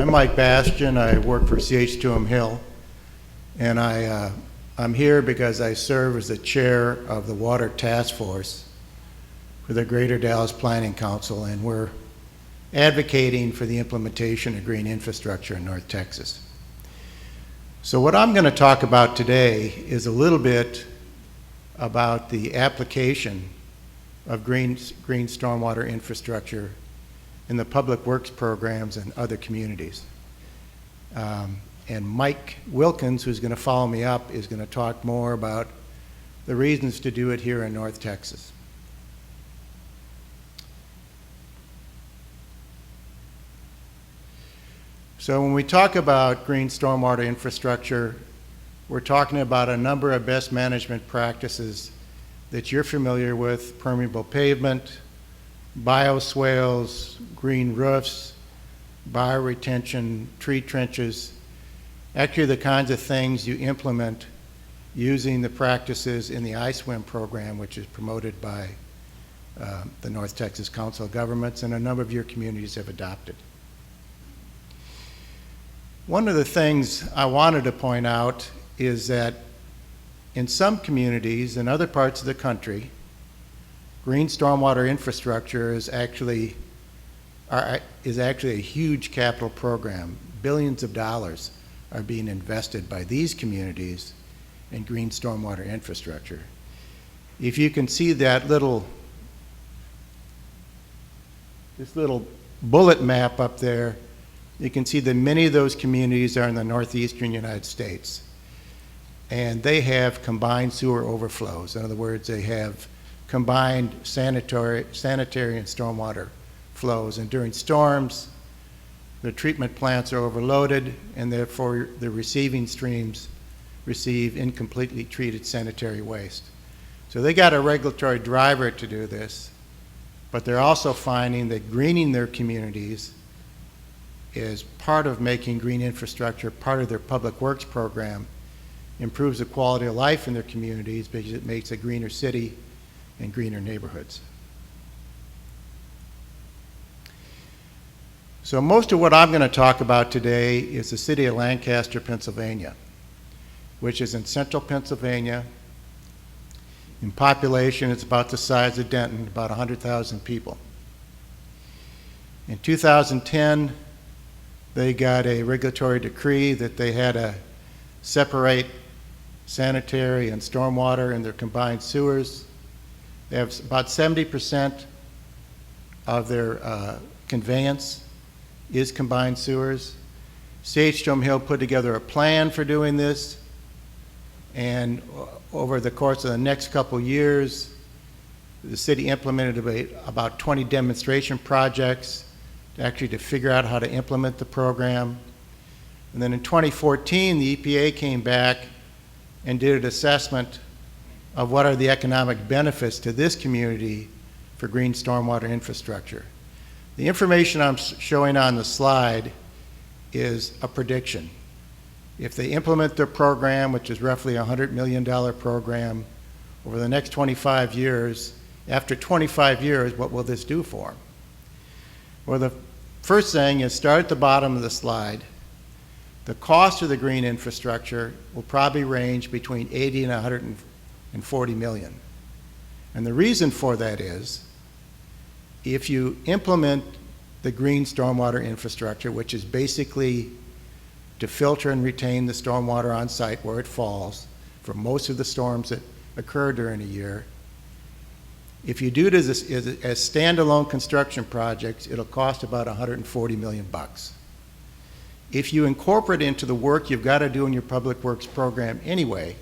I'm Mike Bastian. I work for CH2M Hill, and I'm here because I serve as the chair of the Water Task Force for the Greater Dallas Planning Council, and we're advocating for the implementation of green infrastructure in North Texas. So what I'm going to talk about today is a little bit about the application of green stormwater infrastructure in the public works programs and other communities. And Mike Wilkins, who's going to follow me up, is going to talk more about the reasons to do it here in North Texas. So when we talk about green stormwater infrastructure, we're talking about a number of best management practices that you're familiar with: permeable pavement, bioswales, green roofs, bioretention, tree trenches. Actually, the kinds of things you implement using the practices in the iSwim program, which is promoted by the North Texas Council of Governments, and a number of your communities have adopted. One of the things I wanted to point out is that in some communities in other parts of the country, green stormwater infrastructure is actually a huge capital program. Billions of dollars are being invested by these communities in green stormwater infrastructure. If you can see that this little bullet map up there, you can see that many of those communities are in the northeastern United States. And they have combined sewer overflows. In other words, they have combined sanitary and stormwater flows. And during storms, the treatment plants are overloaded, and therefore the receiving streams receive incompletely treated sanitary waste. So they got a regulatory driver to do this, but they're also finding that greening their communities is part of making green infrastructure part of their public works program, improves the quality of life in their communities because it makes a greener city and greener neighborhoods. So most of what I'm going to talk about today is the city of Lancaster, Pennsylvania, which is in central Pennsylvania. In population, it's about the size of Denton, about 100,000 people. In 2010, they got a regulatory decree that they had to separate sanitary and stormwater in their combined sewers. They have about 70% of their conveyance is combined sewers. CH2M Hill put together a plan for doing this, and over the course of the next couple years, the city implemented about 20 demonstration projects to figure out how to implement the program. And then in 2014, the EPA came back and did an assessment of what are the economic benefits to this community for green stormwater infrastructure. The information I'm showing on the slide is a prediction. If they implement their program, which is roughly a $100 million program, over the next 25 years, after 25 years, what will this do for them? Well, the first thing is start at the bottom of the slide. The cost of the green infrastructure will probably range between 80 and 140 million. And the reason for that is, if you implement the green stormwater infrastructure, which is basically to filter and retain the stormwater on site where it falls for most of the storms that occur during a year, if you do it as standalone construction projects, it'll cost about 140 million bucks. If you incorporate into the work you've got to do in your public works program anyway,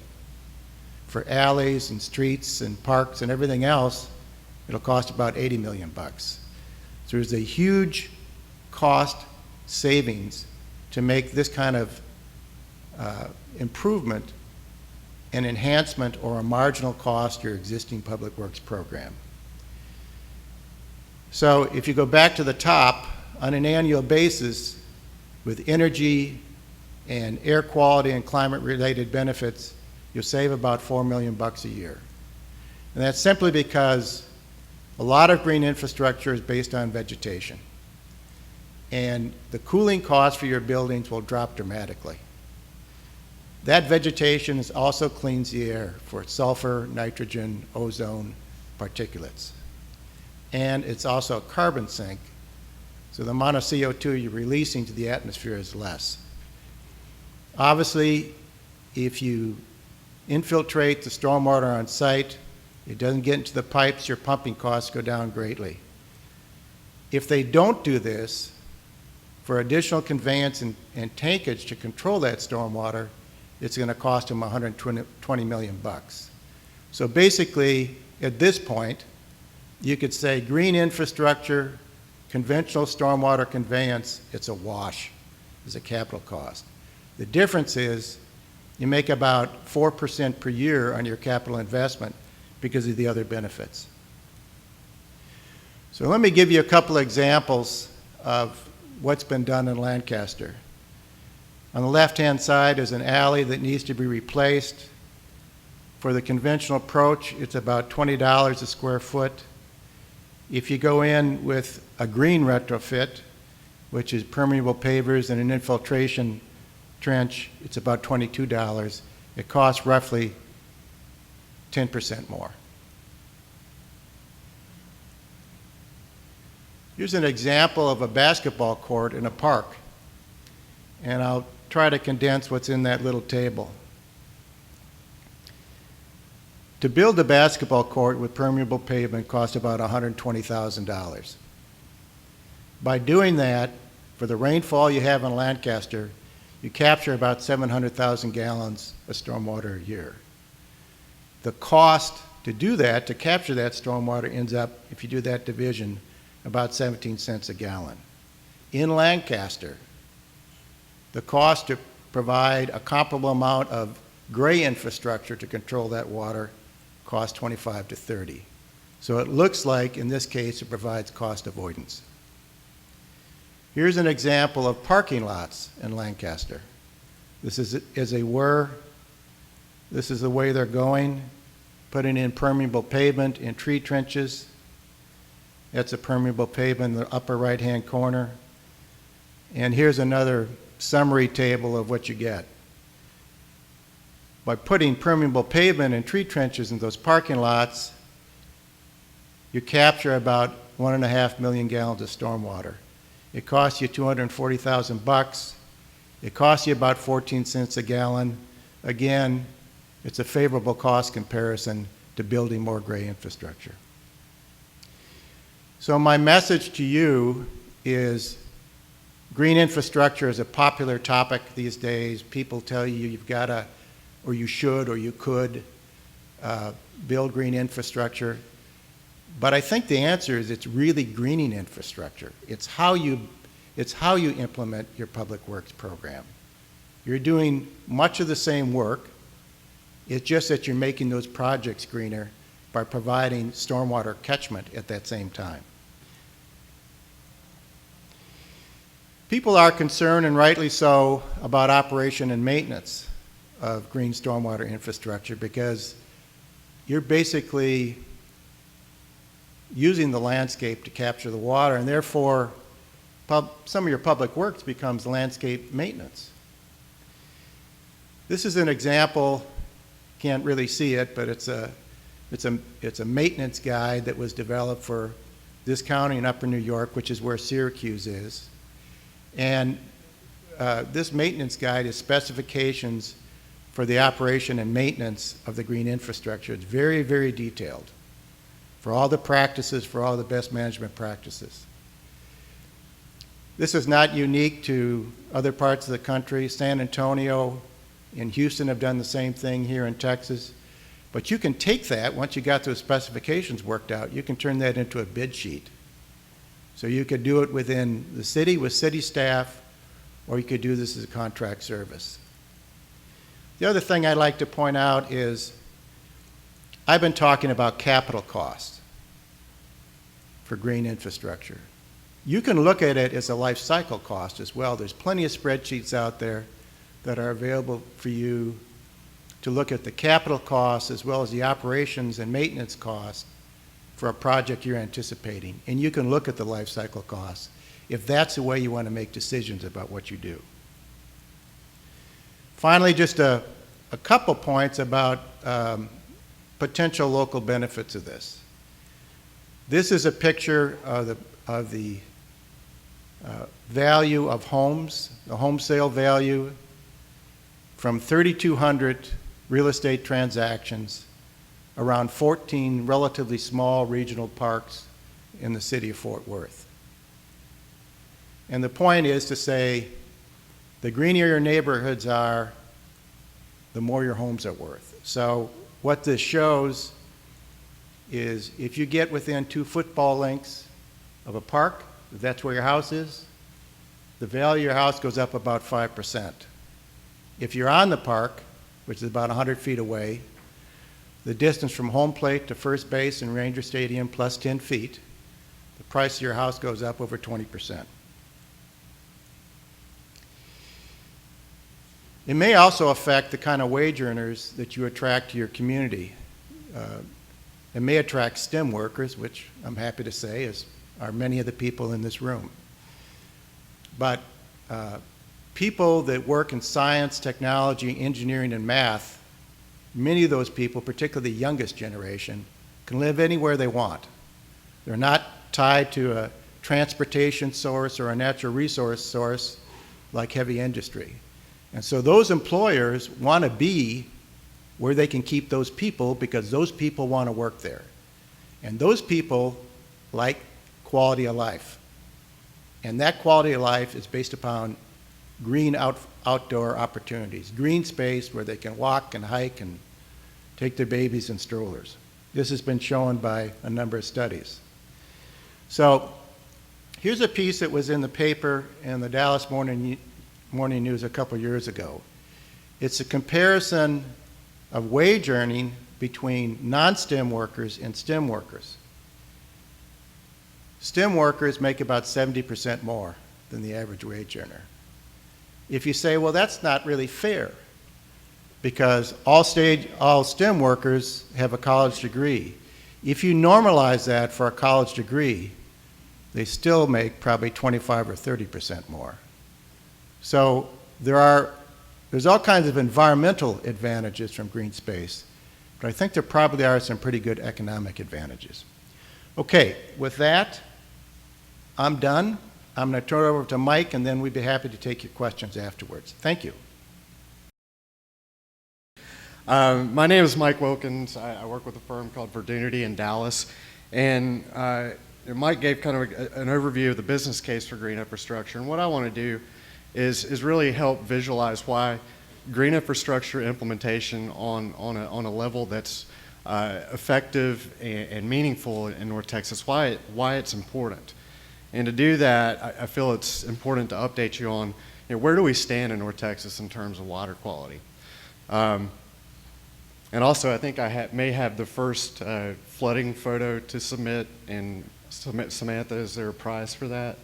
for alleys and streets and parks and everything else, it'll cost about 80 million bucks. So there's a huge cost savings to make this kind of improvement an enhancement or a marginal cost to your existing public works program. So if you go back to the top, on an annual basis, with energy and air quality and climate-related benefits, you'll save about $4 million bucks a year. And that's simply because a lot of green infrastructure is based on vegetation. and the cooling costs for your buildings will drop dramatically. That vegetation also cleans the air for sulfur, nitrogen, ozone, particulates. And it's also a carbon sink, so the amount of CO2 you're releasing to the atmosphere is less. Obviously, if you infiltrate the stormwater on site, it doesn't get into the pipes, your pumping costs go down greatly. If they don't do this, for additional conveyance and tankage to control that stormwater, it's going to cost them $120 million bucks. So basically, at this point, you could say green infrastructure, conventional stormwater conveyance, it's a wash as a capital cost. The difference is you make about 4% per year on your capital investment because of the other benefits. So let me give you a couple examples of what's been done in Lancaster. On the left-hand side is an alley that needs to be replaced. For the conventional approach, it's about $20 a square foot. If you go in with a green retrofit, which is permeable pavers and an infiltration trench, it's about $22. It costs roughly 10% more. Here's an example of a basketball court in a park, and I'll try to condense what's in that little table. To build a basketball court with permeable pavement costs about $120,000. By doing that, for the rainfall you have in Lancaster, you capture about 700,000 gallons of stormwater a year. The cost to do that, to capture that stormwater, ends up, if you do that division, about 17 cents a gallon. In Lancaster, the cost to provide a comparable amount of gray infrastructure to control that water costs 25 to 30. So it looks like, in this case, it provides cost avoidance. Here's an example of parking lots in Lancaster. This is the way they're going, putting in permeable pavement in tree trenches. That's a permeable pavement in the upper right-hand corner. And here's another summary table of what you get. By putting permeable pavement in tree trenches in those parking lots, you capture about 1.5 million gallons of stormwater. It costs you $240,000. It costs you about 14 cents a gallon. Again, it's a favorable cost comparison to building more gray infrastructure. So my message to you is green infrastructure is a popular topic these days. People tell you you've got to, or you should, or you could build green infrastructure. But I think the answer is it's really greening infrastructure. It's how you implement your public works program. You're doing much of the same work. It's just that you're making those projects greener by providing stormwater catchment at that same time. People are concerned, and rightly so, about operation and maintenance of green stormwater infrastructure because you're basically using the landscape to capture the water, and therefore some of your public works becomes landscape maintenance. This is an example, can't really see it, but it's a maintenance guide that was developed for this county in Upper New York, which is where Syracuse is. And this maintenance guide is specifications for the operation and maintenance of the green infrastructure. It's very, very detailed for all the practices, for all the best management practices. This is not unique to other parts of the country. San Antonio and Houston have done the same thing here in Texas. But you can take that, once you got those specifications worked out, you can turn that into a bid sheet. So you could do it within the city with city staff, or you could do this as a contract service. The other thing I'd like to point out is I've been talking about capital costs for green infrastructure. You can look at it as a life cycle cost as well. There's plenty of spreadsheets out there that are available for you to look at the capital costs as well as the operations and maintenance costs for a project you're anticipating. And you can look at the life cycle costs if that's the way you want to make decisions about what you do. Finally, just a couple points about potential local benefits of this. This is a picture of the value of homes, the home sale value from 3,200 real estate transactions around 14 relatively small regional parks in the city of Fort Worth. And the point is to say, the greener your neighborhoods are, the more your homes are worth. So what this shows is if you get within 2 football lengths of a park, if that's where your house is, the value of your house goes up about 5%. If you're on the park, which is about 100 feet away, the distance from home plate to first base and Ranger Stadium plus 10 feet, the price of your house goes up over 20%. It may also affect the kind of wage earners that you attract to your community. It may attract STEM workers, which I'm happy to say are many of the people in this room. But people that work in science, technology, engineering, and math, many of those people, particularly the youngest generation, can live anywhere they want. They're not tied to a transportation source or a natural resource source like heavy industry. And so those employers want to be where they can keep those people because those people want to work there. And those people like quality of life. And that quality of life is based upon green outdoor opportunities, green space where they can walk and hike and take their babies in strollers. This has been shown by a number of studies. So here's a piece that was in the paper in the Dallas Morning News a couple years ago. It's a comparison of wage earning between non-STEM workers and STEM workers. STEM workers make about 70% more than the average wage earner. If you say, well, that's not really fair, because all STEM workers have a college degree. If you normalize that for a college degree, they still make probably 25 or 30% more. So there's all kinds of environmental advantages from green space, but I think there probably are some pretty good economic advantages. Okay, with that, I'm done. I'm going to turn it over to Mike, and then we'd be happy to take your questions afterwards. Thank you. My name is Mike Wilkins. I work with a firm called Verdunity in Dallas, and Mike gave kind of an overview of the business case for green infrastructure, and what I want to do is really help visualize why green infrastructure implementation on a level that's effective and meaningful in North Texas, why it's important. And to do that, I feel it's important to update you on where do we stand in North Texas in terms of water quality. And also, I think I may have the first flooding photo to submit, and Samantha, is there a prize for that?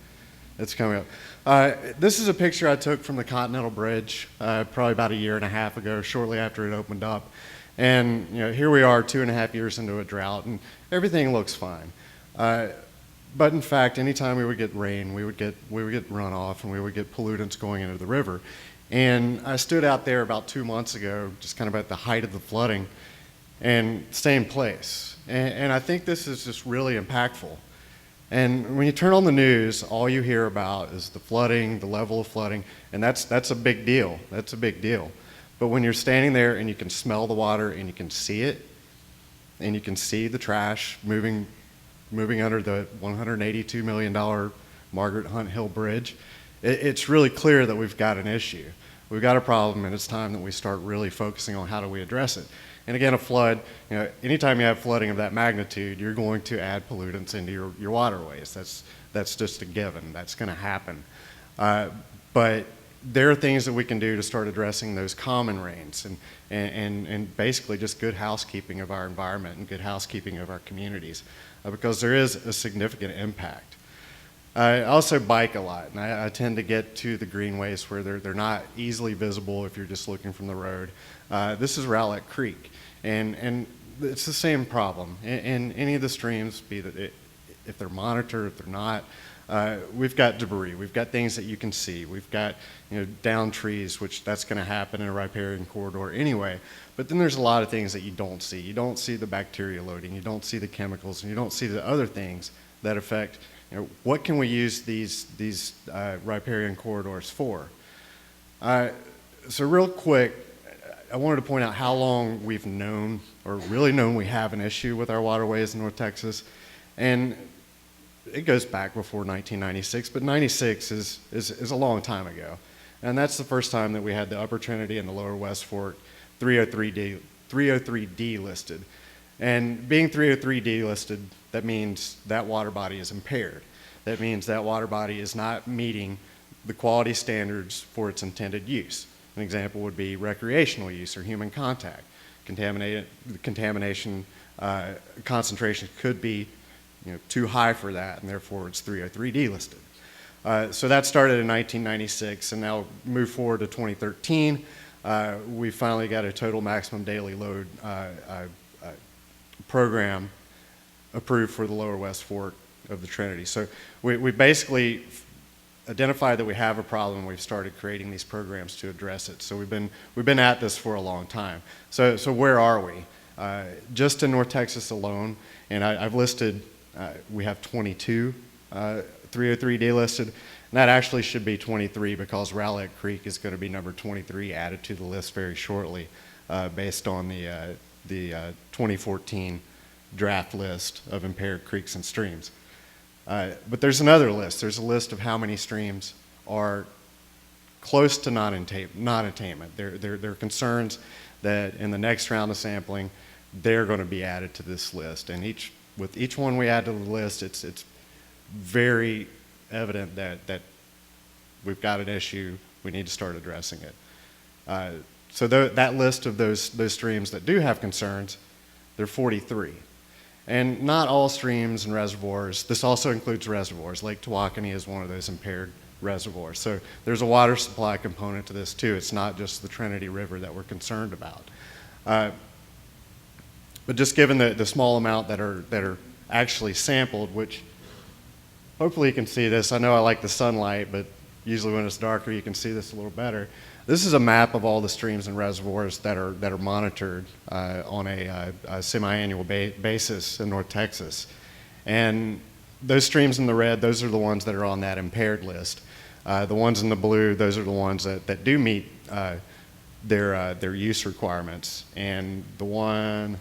It's coming up. This is a picture I took from the Continental Bridge probably about 1.5 years ago, shortly after it opened up. And here we are 2.5 years into a drought, and everything looks fine. But in fact, anytime we would get rain, we would get runoff, and we would get pollutants going into the river. And I stood out there about 2 months ago, just kind of at the height of the flooding, and same place. And I think this is just really impactful. And when you turn on the news, all you hear about is the flooding, the level of flooding, and that's a big deal. That's a big deal. But when you're standing there and you can smell the water and you can see it, and you can see the trash moving under the $182 million Margaret Hunt Hill Bridge, it's really clear that we've got an issue. We've got a problem, and it's time that we start really focusing on how do we address it. And again, a flood, anytime you have flooding of that magnitude, you're going to add pollutants into your waterways. That's just a given. That's going to happen. But there are things that we can do to start addressing those common rains and basically just good housekeeping of our environment and good housekeeping of our communities, because there is a significant impact. I also bike a lot, and I tend to get to the greenways where they're not easily visible if you're just looking from the road. This is Rowlett Creek, and it's the same problem in any of the streams, be that if they're monitored, if they're not. we've got debris, we've got things that you can see, we've got down trees, which that's going to happen in a riparian corridor anyway. But then there's a lot of things that you don't see. You don't see the bacteria loading, you don't see the chemicals, and you don't see the other things that affect, what can we use these riparian corridors for? So real quick, I wanted to point out how long we've known, or really known we have an issue with our waterways in North Texas. And it goes back before 1996, but 96 is a long time ago. And that's the first time that we had the Upper Trinity and the Lower West Fork 303D listed. And being 303D listed, that means that water body is impaired. That means that water body is not meeting the quality standards for its intended use. An example would be recreational use or human contact. Contamination concentration could be too high for that, and therefore it's 303D listed. So that started in 1996, and now move forward to 2013. We finally got a total maximum daily load program approved for the Lower West Fork of the Trinity. So we basically identified that we have a problem. We've started creating these programs to address it. So we've been at this for a long time. So where are we? Just in North Texas alone, and I've listed, we have 22 303D listed, and that actually should be 23 because Rowlett Creek is going to be number 23 added to the list very shortly, based on the 2014 draft list of impaired creeks and streams. But there's another list. There's a list of how many streams are close to non-attainment. There are concerns that in the next round of sampling, they're going to be added to this list. And with each one we add to the list, it's very evident that we've got an issue. We need to start addressing it. So that list of those streams that do have concerns, they're 43. And not all streams and reservoirs, this also includes reservoirs. Lake Tawakoni is one of those impaired reservoirs. So there's a water supply component to this too. It's not just the Trinity River that we're concerned about. But just given the small amount that are actually sampled, which hopefully you can see this. I know I like the sunlight, but usually when it's darker you can see this a little better. This is a map of all the streams and reservoirs that are monitored on a semi-annual basis in North Texas. And those streams in the red, those are the ones that are on that impaired list. The ones in the blue, those are the ones that do meet their use requirements. And the one,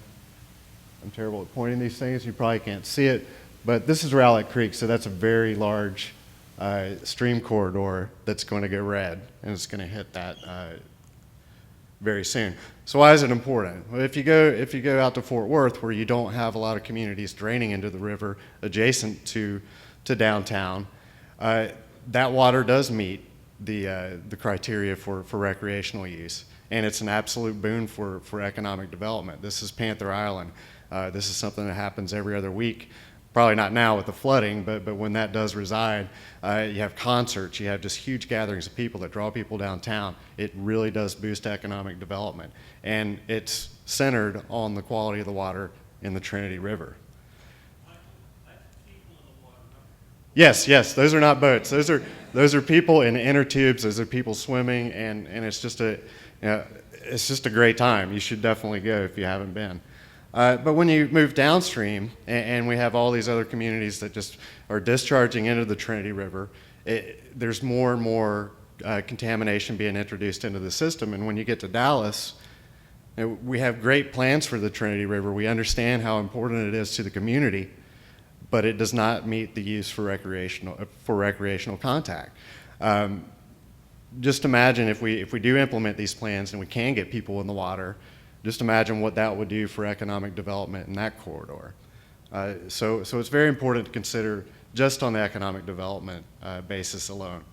I'm terrible at pointing these things, you probably can't see it, but this is Rowlett Creek, so that's a very large stream corridor that's going to go red, and it's going to hit that very soon. So why is it important? Well, if you go out to Fort Worth, where you don't have a lot of communities draining into the river adjacent to downtown, that water does meet the criteria for recreational use, and it's an absolute boon for economic development. This is Panther Island. This is something that happens every other week. Probably not now with the flooding, but when that does reside, you have concerts, you have just huge gatherings of people that draw people downtown. It really does boost economic development. And it's centered on the quality of the water in the Trinity River. Yes, those are not boats. Those are people in inner tubes, those are people swimming, and it's just a great time. You should definitely go if you haven't been. But when you move downstream, and we have all these other communities that just are discharging into the Trinity River, there's more and more contamination being introduced into the system. And when you get to Dallas, we have great plans for the Trinity River. We understand how important it is to the community, but it does not meet the use for recreational contact. Just imagine if we do implement these plans and we can get people in the water. Just imagine what that would do for economic development in that corridor. So it's very important to consider just on the economic development basis alone.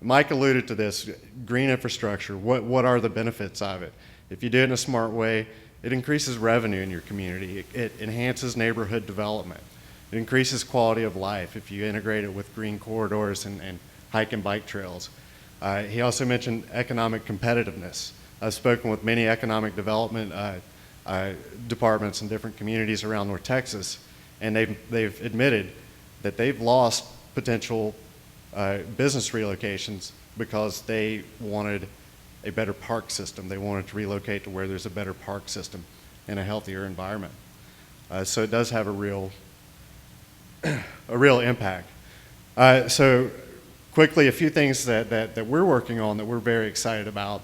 Mike alluded to this, green infrastructure, what are the benefits of it? If you do it in a smart way, it increases revenue in your community. It enhances neighborhood development. It increases quality of life if you integrate it with green corridors and hike and bike trails. He also mentioned economic competitiveness. I've spoken with many economic development departments in different communities around North Texas, and they've admitted that they've lost potential business relocations because they wanted a better park system. They wanted to relocate to where there's a better park system and a healthier environment. So it does have a real impact. So quickly, a few things that we're working on that we're very excited about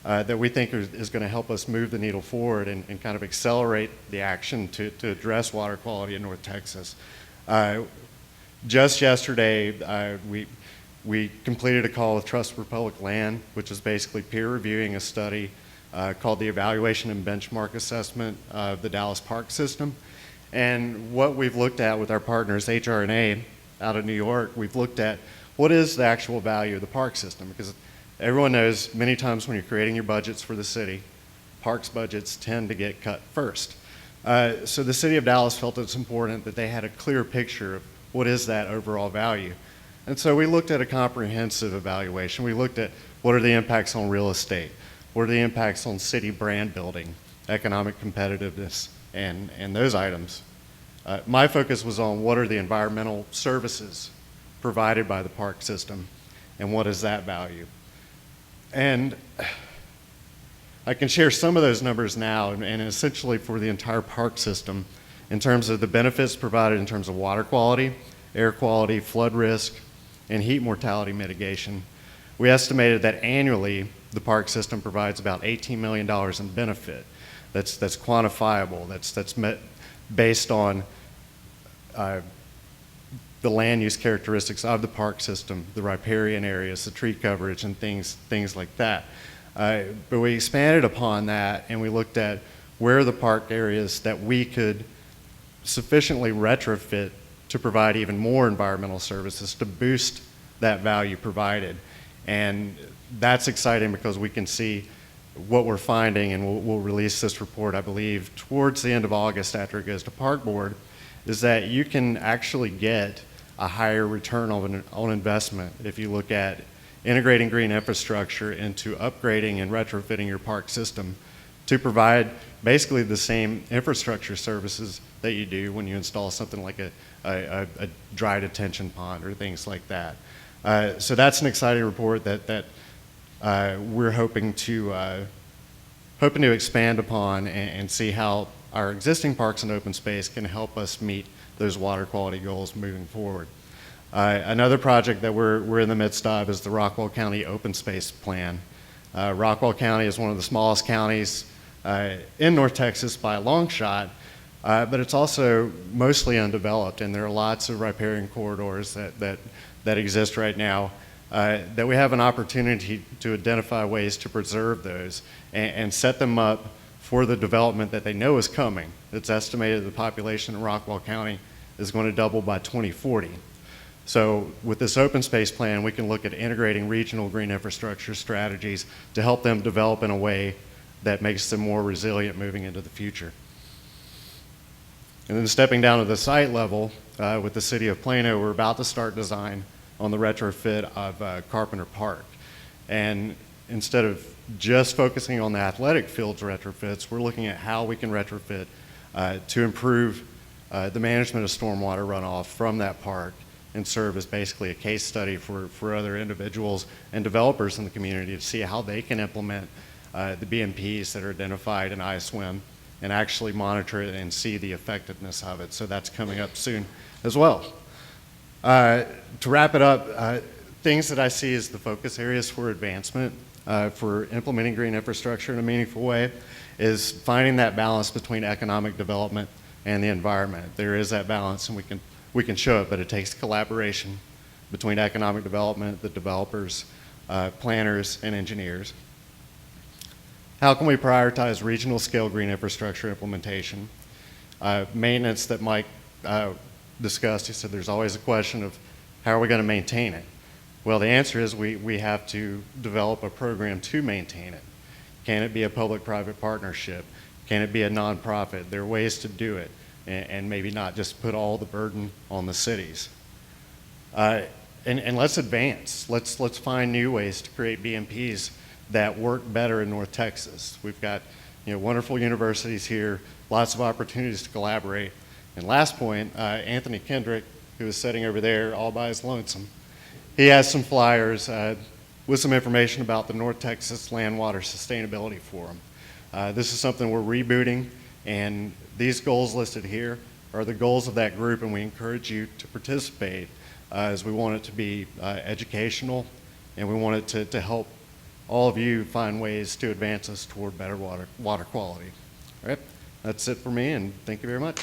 that we think is going to help us move the needle forward and kind of accelerate the action to address water quality in North Texas. Just yesterday, we completed a call with Trust for Public Land, which is basically peer reviewing a study called the Evaluation and Benchmark Assessment of the Dallas Park System. And what we've looked at with our partners, HR&A out of New York, we've looked at what is the actual value of the park system, because everyone knows many times when you're creating your budgets for the city, parks budgets tend to get cut first. So the city of Dallas felt it's important that they had a clear picture of what is that overall value. And so we looked at a comprehensive evaluation. We looked at what are the impacts on real estate, what are the impacts on city brand building, economic competitiveness, and those items. My focus was on what are the environmental services provided by the park system and what is that value. And I can share some of those numbers now, and essentially for the entire park system in terms of the benefits provided in terms of water quality, air quality, flood risk, and heat mortality mitigation. We estimated that annually the park system provides about $18 million in benefit. That's quantifiable. That's met based on the land use characteristics of the park system, the riparian areas, the tree coverage, and things like that. But we expanded upon that, and we looked at where are the park areas that we could sufficiently retrofit to provide even more environmental services to boost that value provided. And that's exciting because we can see what we're finding, and we'll release this report, I believe, towards the end of August after it goes to Park Board, is that you can actually get a higher return on investment if you look at integrating green infrastructure into upgrading and retrofitting your park system to provide basically the same infrastructure services that you do when you install something like a dry detention pond or things like that. So that's an exciting report that we're hoping to expand upon and see how our existing parks and open space can help us meet those water quality goals moving forward. Another project that we're in the midst of is the Rockwall County Open Space Plan. Rockwall County is one of the smallest counties in North Texas by a long shot, but it's also mostly undeveloped, and there are lots of riparian corridors that exist right now that we have an opportunity to identify ways to preserve those and set them up for the development that they know is coming. It's estimated the population in Rockwall County is going to double by 2040. So with this open space plan, we can look at integrating regional green infrastructure strategies to help them develop in a way that makes them more resilient moving into the future. And then stepping down to the site level, with the city of Plano, we're about to start design on the retrofit of Carpenter Park. And instead of just focusing on the athletic fields retrofits, we're looking at how we can retrofit to improve the management of stormwater runoff from that park and serve as basically a case study for other individuals and developers in the community to see how they can implement the BMPs that are identified in ISWIM and actually monitor it and see the effectiveness of it. So that's coming up soon as well. To wrap it up, things that I see as the focus areas for advancement for implementing green infrastructure in a meaningful way is finding that balance between economic development and the environment. There is that balance, and we can show it, but it takes collaboration between economic development, the developers, planners, and engineers. How can we prioritize regional scale green infrastructure implementation? Maintenance that Mike discussed, he said there's always a question of how are we going to maintain it? Well, the answer is we have to develop a program to maintain it. Can it be a public-private partnership? Can it be a nonprofit? There are ways to do it, and maybe not just put all the burden on the cities. And let's advance. Let's find new ways to create BMPs that work better in North Texas. We've got wonderful universities here, lots of opportunities to collaborate. And last point, Anthony Kendrick, who is sitting over there all by his lonesome, he has some flyers with some information about the North Texas Land Water Sustainability Forum. This is something we're rebooting, and these goals listed here are the goals of that group, and we encourage you to participate as we want it to be educational, and we want it to help all of you find ways to advance us toward better water quality. All right, that's it for me, and thank you very much.